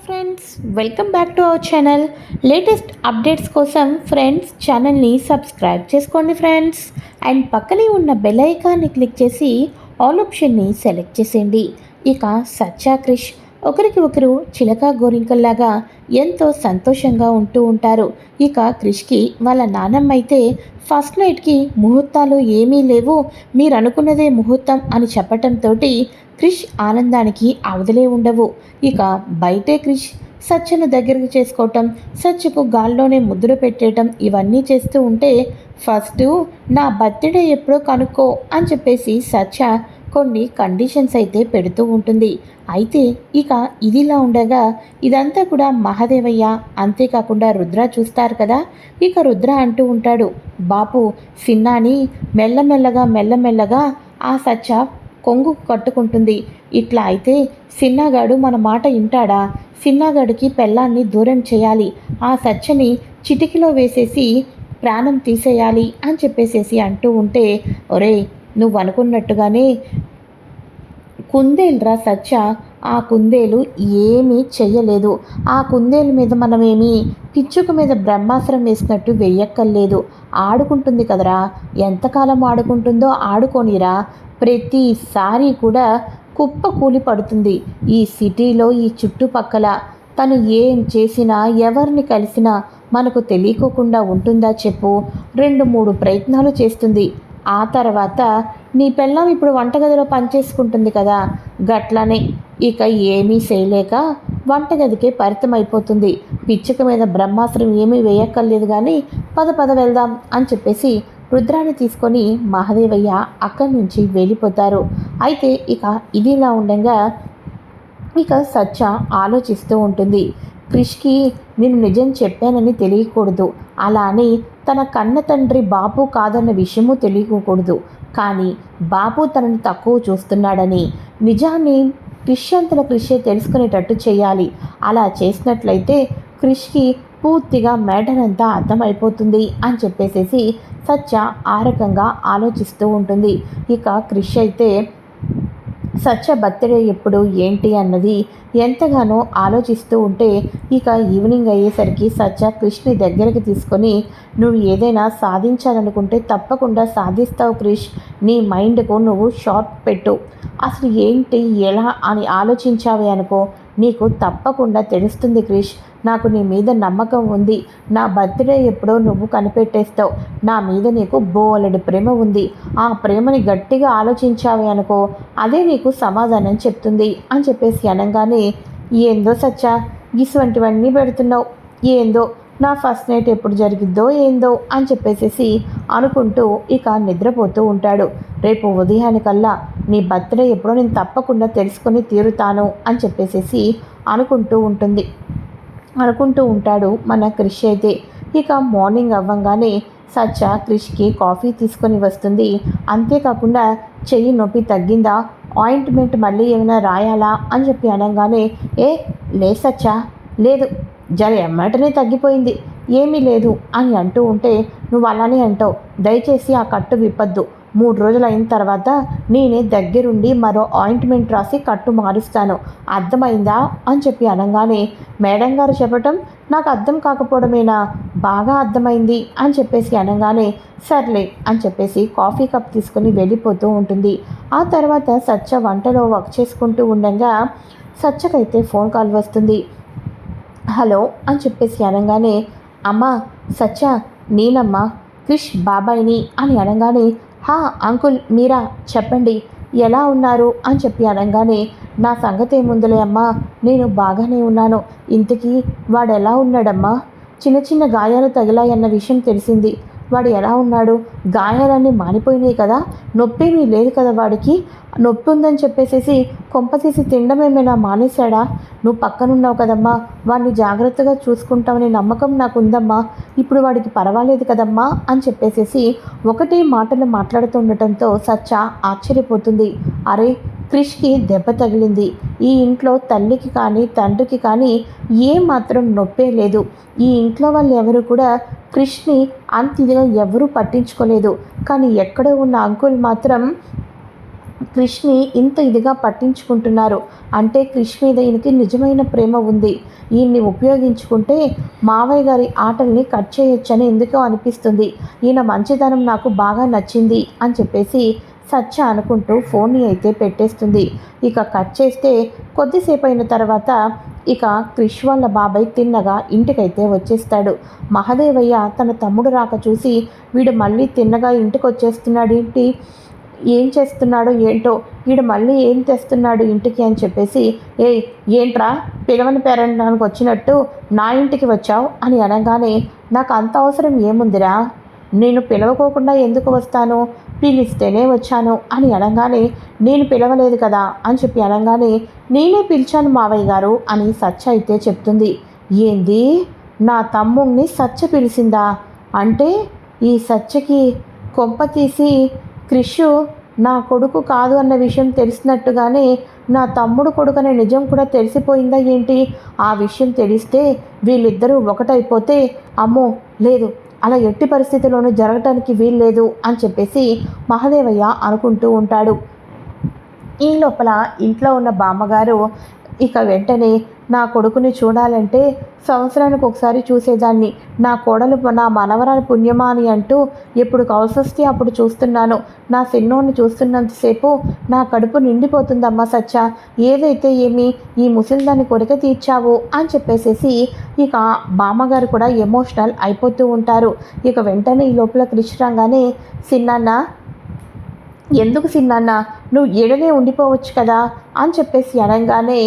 Friends, welcome back to our channel. Latest updates కోసం friends ఛానల్ని subscribe చేసుకోండి friends. And పక్కనే ఉన్న బెల్ ఐకాన్ని క్లిక్ చేసి ఆల్ ఆప్షన్ని సెలెక్ట్ చేసేయండి. ఇక సత్య క్రిష్ ఒకరికి ఒకరు చిలక గోరింకల్లాగా ఎంతో సంతోషంగా ఉంటూ ఉంటారు. ఇక క్రిష్కి వాళ్ళ నానమ్మ అయితే ఫస్ట్ నైట్కి ముహూర్తాలు ఏమీ లేవు, మీరు అనుకున్నదే ముహూర్తం అని చెప్పటంతో క్రిష్ ఆనందానికి అవధులే ఉండవు. ఇక బయటే క్రిష్ సత్యను దగ్గరకు చేసుకోవటం, సత్యకు గాల్లోనే ముద్ర పెట్టేయటం ఇవన్నీ చేస్తూ ఉంటే ఫస్ట్ నా బర్త్డే ఎప్పుడో కనుక్కో అని చెప్పేసి సత్య కొన్ని కండిషన్స్ అయితే పెడుతూ ఉంటుంది. అయితే ఇక ఇదిలా ఉండగా ఇదంతా కూడా మహాదేవయ్య అంతేకాకుండా రుద్ర చూస్తారు కదా. ఇక రుద్ర అంటూ ఉంటాడు, బాపు సిన్నాని మెల్లమెల్లగా ఆ సత్య కొంగు కట్టుకుంటుంది. ఇట్లా అయితే సిన్నాగాడు మన మాట వింటాడా? సిన్నాగాడికి పెళ్ళాన్ని దూరం చేయాలి, ఆ సత్యని చిటికిలో వేసేసి ప్రాణం తీసేయాలి అని చెప్పేసేసి అంటూ ఉంటే, ఒరే నువ్వు అనుకున్నట్టుగానే కుందేలురా సత్య, ఆ కుందేలు ఏమీ చెయ్యలేదు. ఆ కుందేలు మీద మనమేమి పిచ్చుక మీద బ్రహ్మాస్త్రం వేసినట్టు వెయ్యక్కర్లేదు. ఆడుకుంటుంది కదరా, ఎంతకాలం ఆడుకుంటుందో ఆడుకోనిరా. ప్రతిసారి కూడా కుప్ప కూలి పడుతుంది. ఈ సిటీలో ఈ చుట్టుపక్కల తను ఏం చేసినా ఎవరిని కలిసినా మనకు తెలియకోకుండా ఉంటుందా చెప్పు? 2-3 ప్రయత్నాలు చేస్తుంది. ఆ తర్వాత నీ పెళ్ళాం ఇప్పుడు వంటగదిలో పనిచేసుకుంటుంది కదా, గట్లనే ఇక ఏమీ చేయలేక వంటగదికే పరితమైపోతుంది. పిచ్చుక మీద బ్రహ్మాస్త్రం ఏమీ వేయక్కర్లేదు కానీ పద వెళ్దాం అని చెప్పేసి రుద్రాన్ని తీసుకొని మహాదేవయ్య అక్కడి నుంచి వెళ్ళిపోతారు. అయితే ఇక ఇదిలా ఉండగా ఇక సత్య ఆలోచిస్తూ ఉంటుంది, క్రిష్కి నేను నిజం చెప్పానని తెలియకూడదు, అలా అని తన కన్న తండ్రి బాపు కాదన్న విషయము తెలియకూడదు, కానీ బాపు తనని తక్కువ చూస్తున్నాడని నిజాన్ని క్రిష్ అంతల క్రిషే తెలుసుకునేటట్టు చేయాలి. అలా చేసినట్లయితే క్రిష్కి పూర్తిగా మ్యాటర్ అంతా అర్థమైపోతుంది అని చెప్పేసేసి సత్య ఆ రకంగా ఆలోచిస్తూ ఉంటుంది. ఇక క్రిష్ అయితే సత్య బర్త్డే ఎప్పుడు ఏంటి అన్నది ఎంతగానో ఆలోచిస్తూ ఉంటే ఇక ఈవినింగ్ అయ్యేసరికి సత్య క్రిష్ని దగ్గరికి తీసుకొని, నువ్వు ఏదైనా సాధించాలనుకుంటే తప్పకుండా సాధిస్తావు క్రిష్, నీ మైండ్కు నువ్వు షార్ట్ పెట్టు, అసలు ఏంటి ఎలా అని ఆలోచించావే అనుకో నీకు తప్పకుండా తెలుస్తుంది క్రిష్, నాకు నీ మీద నమ్మకం ఉంది, నా బర్త్డే ఎప్పుడో నువ్వు కనిపెట్టేస్తావు, నా మీద నీకు బోలెడు ప్రేమ ఉంది, ఆ ప్రేమని గట్టిగా ఆలోచించావే అనుకో అదే నీకు సమాధానం చెప్తుంది అని చెప్పేసి అనగానే, ఏందో సచ్చ ఇటువంటివన్నీ పెడుతున్నావు, ఏందో నా ఫస్ట్ నైట్ ఎప్పుడు జరిగిద్దో ఏందో అని చెప్పేసేసి అనుకుంటూ ఇక నిద్రపోతూ ఉంటాడు. రేపు ఉదయానికల్లా నీ బర్త్డే ఎప్పుడో నేను తప్పకుండా తెలుసుకొని తీరుతాను అని చెప్పేసేసి అనుకుంటూ ఉంటాడు మన క్రిష్ అయితే. ఇక మార్నింగ్ అవ్వంగానే సత్య క్రిష్కి కాఫీ తీసుకొని వస్తుంది. అంతేకాకుండా చెయ్యి నొప్పి తగ్గిందా, ఆయింట్మెంట్ మళ్ళీ ఏమైనా రాయాలా అని చెప్పి అనగానే, లే సత్య, లేదు ఎమ్మటనే తగ్గిపోయింది, ఏమీ లేదు అని అంటూ ఉంటే, నువ్వు అలానే అంటావు, దయచేసి ఆ కట్టు విప్పద్దు, 3 రోజులు అయిన తర్వాత నేనే దగ్గరుండి మరో ఆయింట్మెంట్ రాసి కట్టు మారుస్తాను, అర్థమైందా అని చెప్పి అనగానే, మేడం గారు చెప్పటం నాకు అర్థం కాకపోవడమేనా, బాగా అర్థమైంది అని చెప్పేసి అనగానే, సర్లే అని చెప్పేసి కాఫీ కప్ తీసుకొని వెళ్ళిపోతూ ఉంటుంది. ఆ తర్వాత సత్య వంటలో వర్క్ చేసుకుంటూ ఉండగా సత్యకైతే ఫోన్ కాల్ వస్తుంది. హలో అని చెప్పేసి అనగానే, అమ్మా సత్య నేనమ్మా క్రిష్ బాబాయిని అని అనగానే, హా అంకుల్ మీరా చెప్పండి ఎలా ఉన్నారు అని చెప్పి అనగానే, నా సంగతి ఏముందిలే అమ్మా, నేను బాగానే ఉన్నాను, ఇంతకీ వాడు ఎలా ఉన్నాడమ్మా, చిన్న గాయాలు తగిలాయన్న విషయం తెలిసింది, వాడు ఎలా ఉన్నాడు, గాయాలన్నీ మానిపోయినాయి కదా, నొప్పేమీ లేదు కదా వాడికి, నొప్పి ఉందని చెప్పేసేసి కొంపతీసి తినడం ఏమైనా మానేశాడా, నువ్వు పక్కనున్నావు కదమ్మా, వాడిని జాగ్రత్తగా చూసుకుంటావనే నమ్మకం నాకు ఉందమ్మా, ఇప్పుడు వాడికి పర్వాలేదు కదమ్మా అని చెప్పేసేసి ఒకటే మాటలు మాట్లాడుతుండటంతో సత్య ఆశ్చర్యపోతుంది. అరే క్రిష్కి దెబ్బ తగిలింది, ఈ ఇంట్లో తల్లికి కానీ తండ్రికి కానీ ఏమాత్రం నొప్పే లేదు, ఈ ఇంట్లో వాళ్ళు ఎవరు కూడా క్రిష్ని అంత ఇదిగా ఎవరూ పట్టించుకోలేదు, కానీ ఎక్కడో ఉన్న అంకుల్ మాత్రం క్రిష్ని ఇంత ఇదిగా పట్టించుకుంటున్నారు అంటే క్రిష్ మీద ఈయనకి నిజమైన ప్రేమ ఉంది. ఈయన్ని ఉపయోగించుకుంటే మావయ్య గారి ఆటల్ని కట్ చేయొచ్చని ఎందుకో అనిపిస్తుంది. ఈయన మంచితనం నాకు బాగా నచ్చింది అని చెప్పేసి సత్య అనుకుంటూ ఫోన్ని అయితే పెట్టేస్తుంది. ఇక కట్ చేస్తే కొద్దిసేపు అయిన తర్వాత ఇక క్రిష్ వాళ్ళ బాబాయ్ తిన్నగా ఇంటికైతే వచ్చేస్తాడు. మహదేవయ్య తన తమ్ముడు రాక చూసి వీడు మళ్ళీ తిన్నగా ఇంటికి వచ్చేస్తున్నాడు ఏంటి, ఏం చేస్తున్నాడో ఏంటో, వీడు మళ్ళీ ఏం తెస్తున్నాడు ఇంటికి అని చెప్పేసి, ఏయ్ ఏంట్రా పిలవని పేరెంటానికి వచ్చినట్టు నా ఇంటికి వచ్చావు అని అనగానే, నాకు అంత అవసరం ఏముందిరా, నేను పిలవకోకుండా ఎందుకు వస్తాను, పిలిస్తేనే వచ్చాను అని అనగానే, నేను పిలవలేదు కదా అని చెప్పి అనగానే, నేనే పిలిచాను మావయ్య గారు అని సత్య అయితే చెప్తుంది. ఏంది, నా తమ్ముణ్ణి సత్య పిలిచిందా అంటే ఈ సత్యకి కొంప తీసి క్రిష్ నా కొడుకు కాదు అన్న విషయం తెలిసినట్టుగానే నా తమ్ముడు కొడుకు అనే నిజం కూడా తెలిసిపోయిందా ఏంటి, ఆ విషయం తెలిస్తే వీళ్ళిద్దరూ ఒకటైపోతే అమ్మో లేదు, అలా ఎట్టి పరిస్థితుల్లోనూ జరగటానికి వీల్లేదు అని చెప్పేసి మహదేవయ్య అనుకుంటూ ఉంటాడు. ఈ లోపల ఇంట్లో ఉన్న బామ్మగారు ఇక వెంటనే, నా కొడుకుని చూడాలంటే సంవత్సరానికి ఒకసారి చూసేదాన్ని, నా కోడలు నా మనవరాలి పుణ్యమా అని అంటూ ఎప్పుడు కలిసొస్తే అప్పుడు చూస్తున్నాను, నా సిన్నోని చూస్తున్నంతసేపు నా కడుపు నిండిపోతుందమ్మా సత్య, ఏదైతే ఏమి ఈ ముసలిదాన్ని కొరిక తీర్చావు అని చెప్పేసేసి ఇక బామ్మగారు కూడా ఎమోషనల్ అయిపోతూ ఉంటారు. ఇక వెంటనే ఈ లోపల క్రిష్ రాగానే, సిన్నాన్న ఎందుకు సిన్నాన్న నువ్వు ఏడనే ఉండిపోవచ్చు కదా అని చెప్పేసి అనగానే,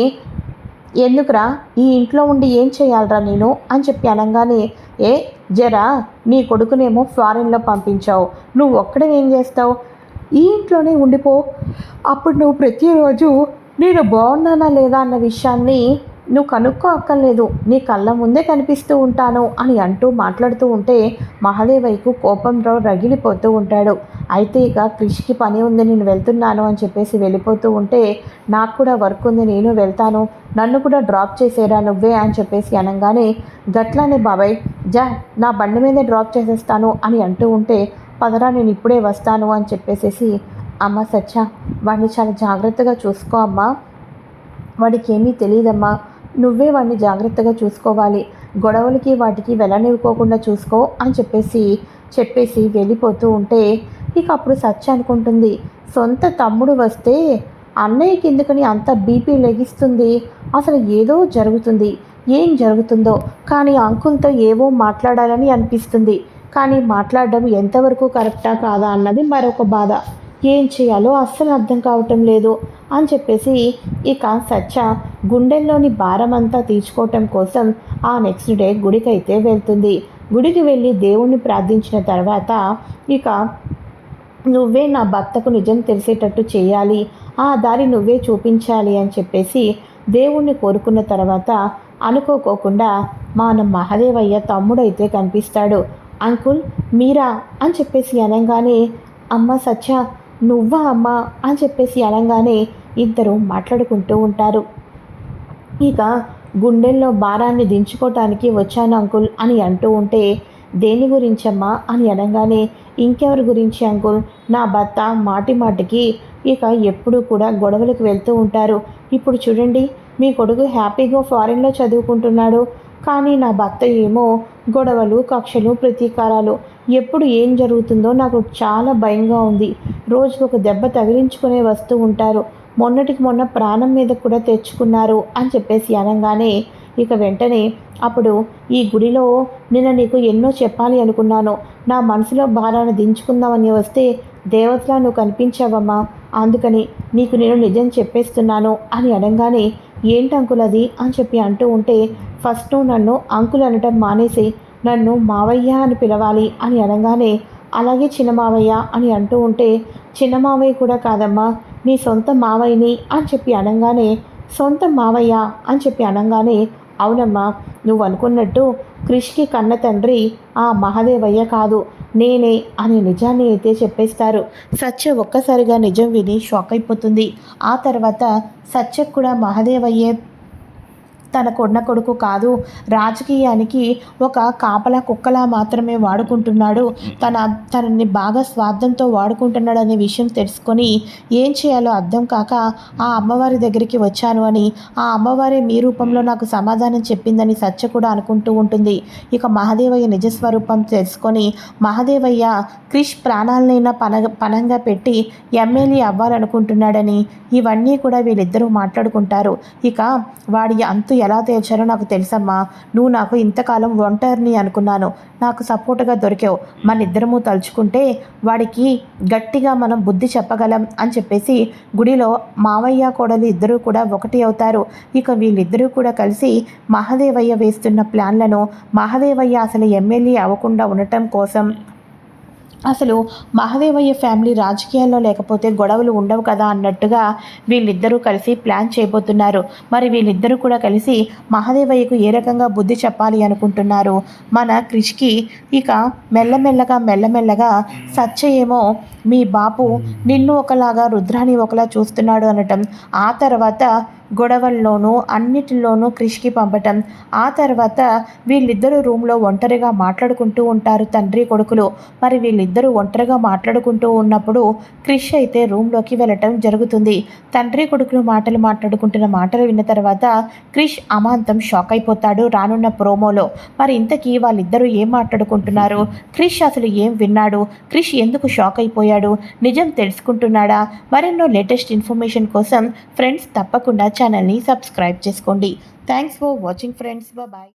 ఎందుకురా ఈ ఇంట్లో ఉండి ఏం చేయాలరా నేను అని చెప్పి అనగానే, ఏ జరా నీ కొడుకునేమో ఫారెన్లో పంపించావు, నువ్వు ఒక్కడే ఏం చేస్తావు, ఈ ఇంట్లోనే ఉండిపో, అప్పుడు నువ్వు ప్రతిరోజు నేను బాగున్నానా లేదా అన్న విషయాన్ని నువ్వు కనుక్కో అక్కర్లేదు, నీ కళ్ళ ముందే కనిపిస్తూ ఉంటాను అని అంటూ మాట్లాడుతూ ఉంటే మహదేవయ్యకు కోపంలో రగిలిపోతూ ఉంటాడు. అయితే ఇక క్రిష్కి పని ఉంది నేను వెళ్తున్నాను అని చెప్పేసి వెళ్ళిపోతూ ఉంటే, నాకు కూడా వర్క్ ఉంది నేను వెళ్తాను, నన్ను కూడా డ్రాప్ చేసేరా నువ్వే అని చెప్పేసి అనగానే, గట్లానే బాబాయ్ జా నా బండి మీదే డ్రాప్ చేసేస్తాను అని అంటూ ఉంటే, పదరా నేను ఇప్పుడే వస్తాను అని చెప్పేసేసి, అమ్మ సత్య వాడిని చాలా జాగ్రత్తగా చూసుకో అమ్మా, వాడికి ఏమీ తెలియదమ్మా, నువ్వే వాడిని జాగ్రత్తగా చూసుకోవాలి, గొడవలకి వాటికి వెళ్ళనివ్వకోకుండా చూసుకో అని చెప్పేసి వెళ్ళిపోతూ ఉంటే ఇక అప్పుడు సత్య అనుకుంటుంది, సొంత తమ్ముడు వస్తే అన్నయ్యకి ఎందుకని అంత బీపీ లెగిస్తుంది, అసలు ఏదో జరుగుతుంది, ఏం జరుగుతుందో కానీ అంకుల్తో ఏవో మాట్లాడాలని అనిపిస్తుంది, కానీ మాట్లాడడం ఎంతవరకు కరెక్టా కాదా అన్నది మరొక బాధ, ఏం చేయాలో అస్సలు అర్థం కావటం లేదు అని చెప్పేసి ఇక సత్య గుండెల్లోని భారం అంతా తీర్చుకోవటం కోసం ఆ నెక్స్ట్ డే గుడికైతే వెళ్తుంది. గుడికి వెళ్ళి దేవుణ్ణి ప్రార్థించిన తర్వాత ఇక నువ్వే నా భర్తకు నిజం తెలిసేటట్టు చేయాలి, ఆ దారి నువ్వే చూపించాలి అని చెప్పేసి దేవుణ్ణి కోరుకున్న తర్వాత అనుకోకోకుండా మన మహదేవయ్య తమ్ముడైతే కనిపిస్తాడు. అంకుల్ మీరా అని చెప్పేసి అనగానే, అమ్మ సత్య నువ్వా అమ్మా అని చెప్పేసి అనగానే ఇద్దరు మాట్లాడుకుంటూ ఉంటారు. ఇక గుండెల్లో భారాన్ని దించుకోవటానికి వచ్చాను అంకుల్ అని అంటూ ఉంటే, దేని గురించమ్మా అని అనగానే, ఇంకెవరి గురించి అంకుల్, నా భర్త మాటి మాటికి ఇక ఎప్పుడూ కూడా గొడవలకు వెళ్తూ ఉంటారు, ఇప్పుడు చూడండి మీ కొడుకు హ్యాపీగా ఫారెన్లో చదువుకుంటున్నాడు, కానీ నా భర్త ఏమో గొడవలు కక్షలు ప్రతీకారాలు, ఎప్పుడు ఏం జరుగుతుందో నాకు చాలా భయంగా ఉంది, రోజుకు ఒక దెబ్బ తగిలించుకునే వస్తూ ఉంటారు, మొన్నటికి మొన్న ప్రాణం మీద కూడా తెచ్చుకున్నారు అని చెప్పేసి అనగానే ఇక వెంటనే అప్పుడు ఈ గుడిలో నిన్న నీకు ఎన్నో చెప్పాలి అనుకున్నాను, నా మనసులో భారాన్ని దించుకుందామని వస్తే దేవతలా నువ్వు కనిపించావమ్మా, అందుకని నీకు నేను నిజం చెప్పేస్తున్నాను అని అనగానే, ఏంటి అంకుల్ అది అని చెప్పి అంటూ ఉంటే, ఫస్ట్ నువ్వు నన్ను అంకుల్ అనటం మానేసి నన్ను మావయ్య అని పిలవాలి అని అనగానే, అలాగే చిన్న మావయ్య అని అంటూ ఉంటే, చిన్న మావయ్య కూడా కాదమ్మా నీ సొంత మావయ్యని అని చెప్పి అనగానే, సొంత మావయ్య అని చెప్పి అనగానే, అవునమ్మా నువ్వు అనుకున్నట్టు క్రిష్కి కన్న తండ్రి ఆ మహదేవయ్య కాదు నేనే అనే నిజాన్ని అయితే చెప్పేస్తారు. సత్య ఒక్కసారిగా నిజం విని షాక్ అయిపోతుంది. ఆ తర్వాత సత్యకు కూడా మహదేవయ్యే తన కొడుకు కాదు, రాజకీయానికి ఒక కాపలా కుక్కలా మాత్రమే వాడుకుంటున్నాడు, తనని బాగా స్వార్థంతో వాడుకుంటున్నాడనే విషయం తెలుసుకొని ఏం చేయాలో అర్థం కాక ఆ అమ్మవారి దగ్గరికి వచ్చాను అని, ఆ అమ్మవారే మీ రూపంలో నాకు సమాధానం చెప్పిందని సత్య కూడా అనుకుంటూ ఉంటుంది. ఇక మహదేవయ్య నిజస్వరూపం తెలుసుకొని మహదేవయ్య క్రిష్ ప్రాణాలనైనా పణంగా పెట్టి ఎమ్మెల్యే అవ్వాలనుకుంటున్నాడని ఇవన్నీ కూడా వీళ్ళిద్దరూ మాట్లాడుకుంటారు. ఇక వాడి అంతు ఎలా తేల్చారో నాకు తెలుసమ్మా. నువ్వు నాకు ఇంతకాలం ఒంటరిని అనుకున్నాను, నాకు సపోర్టుగా దొరికావు. మన ఇద్దరము తలుచుకుంటే వాడికి గట్టిగా మనం బుద్ధి చెప్పగలం అని చెప్పేసి గుడిలో మావయ్య కోడలు ఇద్దరూ కూడా ఒకటి అవుతారు. ఇక వీళ్ళిద్దరూ కూడా కలిసి మహదేవయ్య వేస్తున్న ప్లాన్లను, మహదేవయ్య అసలు ఎమ్మెల్యే అవ్వకుండా ఉండటం కోసం, అసలు మహదేవయ్య ఫ్యామిలీ రాజకీయాల్లో లేకపోతే గొడవలు ఉండవు కదా అన్నట్టుగా వీళ్ళిద్దరూ కలిసి ప్లాన్ చేయబోతున్నారు. మరి వీళ్ళిద్దరూ కూడా కలిసి మహదేవయ్యకు ఏ రకంగా బుద్ధి చెప్పాలి అనుకుంటున్నారు మన క్రిష్కి. ఇక మెల్లమెల్లగా సత్య ఏమో మీ బాపు నిన్ను ఒకలాగా రుద్రాని ఒకలా చూస్తున్నాడు అనటం, ఆ తర్వాత గొడవల్లోనూ అన్నిటిలోనూ క్రిష్కి పంపటం, ఆ తర్వాత వీళ్ళిద్దరూ రూమ్లో ఒంటరిగా మాట్లాడుకుంటూ ఉంటారు తండ్రి కొడుకులు. మరి వీళ్ళిద్దరూ ఒంటరిగా మాట్లాడుకుంటూ ఉన్నప్పుడు క్రిష్ అయితే రూమ్లోకి వెళ్ళటం జరుగుతుంది. తండ్రి కొడుకులు మాట్లాడుకుంటున్న మాటలు విన్న తర్వాత క్రిష్ అమాంతం షాక్ అయిపోతాడు రానున్న ప్రోమోలో. మరి ఇంతకీ వాళ్ళిద్దరూ ఏం మాట్లాడుకుంటున్నారు, క్రిష్ అసలు ఏం విన్నాడు, క్రిష్ ఎందుకు షాక్ అయిపోయాడు, నిజం తెలుసుకుంటున్నాడా? మరెన్నో లేటెస్ట్ ఇన్ఫర్మేషన్ కోసం ఫ్రెండ్స్ తప్పకుండా ఛానల్ని సబ్స్క్రైబ్ చేసుకోండి. Thanks for watching friends. Bye.